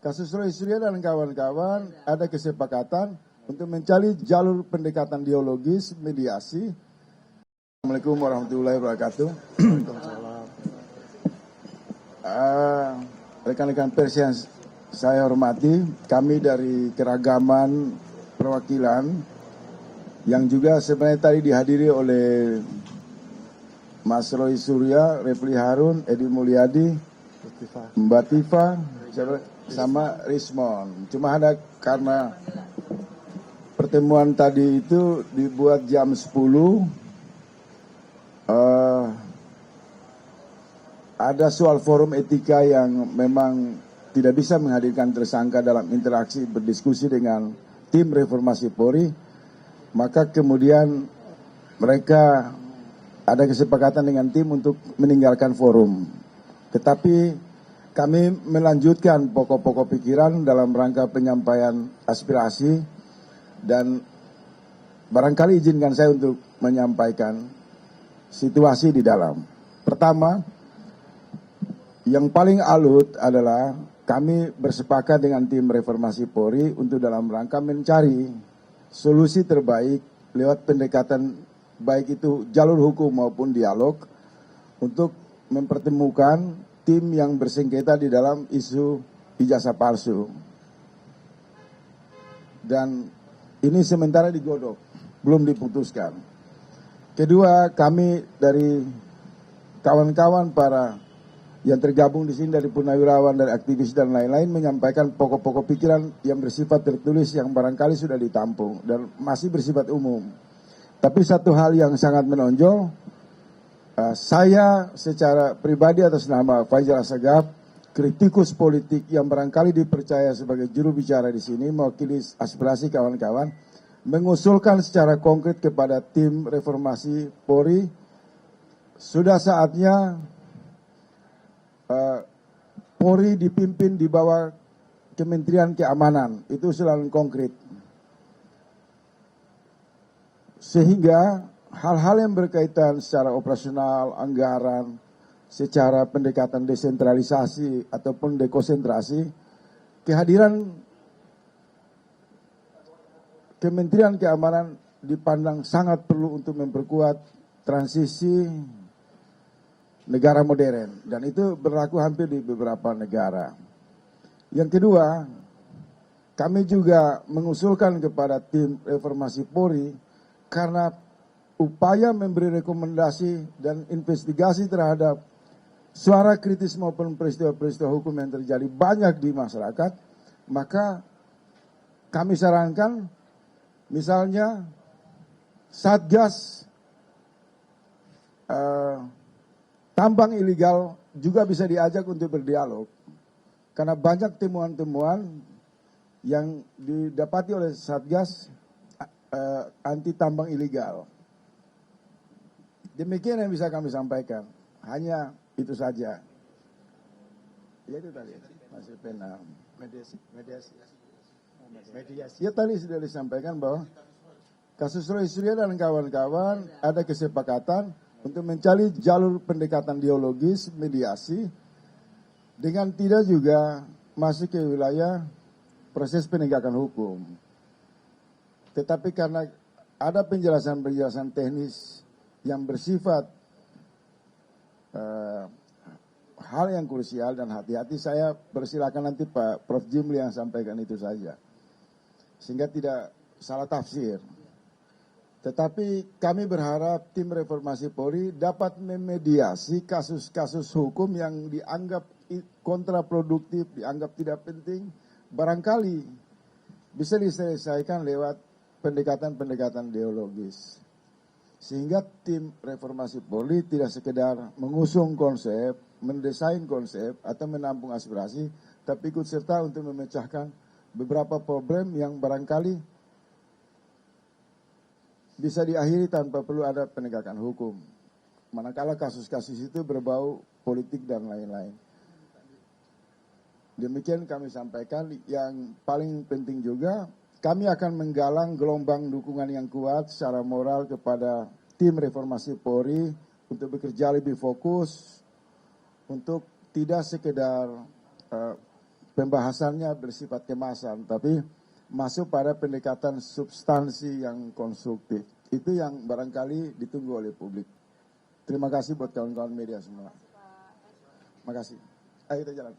kasus Roy Suryo dan kawan-kawan ada kesepakatan untuk mencari jalur pendekatan dialogis, mediasi. Assalamualaikum warahmatullahi wabarakatuh. Rekan-rekan pers yang saya hormati, kami dari keragaman perwakilan yang juga sebenarnya tadi dihadiri oleh Mas Roy Suryo, Refli Harun, Edi Mulyadi, Mbak Tifa, sama Rismon. Cuma ada karena pertemuan tadi itu dibuat jam 10, ada soal forum etika yang memang tidak bisa menghadirkan tersangka dalam interaksi berdiskusi dengan tim reformasi Polri, maka kemudian mereka ada kesepakatan dengan tim untuk meninggalkan forum. Tetapi kami melanjutkan pokok-pokok pikiran dalam rangka penyampaian aspirasi dan barangkali izinkan saya untuk menyampaikan situasi di dalam. Pertama, yang paling alut adalah kami bersepakat dengan tim reformasi Polri untuk dalam rangka mencari solusi terbaik lewat pendekatan baik itu jalur hukum maupun dialog untuk mempertemukan tim yang bersengketa di dalam isu ijazah palsu. Dan ini sementara digodok, belum diputuskan. Kedua, kami dari kawan-kawan para yang tergabung di sini dari purnawirawan, dari aktivis dan lain-lain menyampaikan pokok-pokok pikiran yang bersifat tertulis yang barangkali sudah ditampung dan masih bersifat umum. Tapi satu hal yang sangat menonjol, saya secara pribadi atas nama Faisal Assegaf, kritikus politik yang barangkali dipercaya sebagai juru bicara di sini, mewakili aspirasi kawan-kawan, mengusulkan secara konkret kepada tim reformasi Polri, sudah saatnya Polri dipimpin di bawah Kementerian Keamanan. Itu usulan konkret. Sehingga hal-hal yang berkaitan secara operasional, anggaran, secara pendekatan desentralisasi ataupun dekonsentrasi, kehadiran Kementerian Keamanan dipandang sangat perlu untuk memperkuat transisi negara modern. Dan itu berlaku hampir di beberapa negara. Yang kedua, kami juga mengusulkan kepada tim reformasi Polri, karena upaya memberi rekomendasi dan investigasi terhadap suara kritis maupun peristiwa-peristiwa hukum yang terjadi banyak di masyarakat, maka kami sarankan misalnya Satgas tambang ilegal juga bisa diajak untuk berdialog. Karena banyak temuan-temuan yang didapati oleh Satgas anti tambang ilegal. Demikian yang bisa kami sampaikan. Hanya itu saja. Ya itu tadi. Masih pena. Mediasi. Ya tadi sudah disampaikan bahwa kasus Roy Suryo dan kawan-kawan ada kesepakatan untuk mencari jalur pendekatan dialogis, mediasi, dengan tidak juga masuk ke wilayah proses penegakan hukum. Tetapi karena ada penjelasan-penjelasan teknis yang bersifat hal yang krusial dan hati-hati, saya persilakan nanti Pak Prof. Jimli yang sampaikan itu saja. Sehingga tidak salah tafsir. Tetapi kami berharap tim reformasi Polri dapat memediasi kasus-kasus hukum yang dianggap kontraproduktif, dianggap tidak penting, barangkali bisa diselesaikan lewat pendekatan-pendekatan ideologis. Sehingga tim reformasi Polri tidak sekedar mengusung konsep, mendesain konsep, atau menampung aspirasi, tapi ikut serta untuk memecahkan beberapa problem yang barangkali bisa diakhiri tanpa perlu ada penegakan hukum. Manakala kasus-kasus itu berbau politik dan lain-lain. Demikian kami sampaikan. Yang paling penting juga, kami akan menggalang gelombang dukungan yang kuat secara moral kepada tim reformasi Polri untuk bekerja lebih fokus, untuk tidak sekedar pembahasannya bersifat kemasan, tapi masuk pada pendekatan substansi yang konstruktif. Itu yang barangkali ditunggu oleh publik. Terima kasih buat kawan-kawan media semua. Terima kasih. Ayo kita jalan.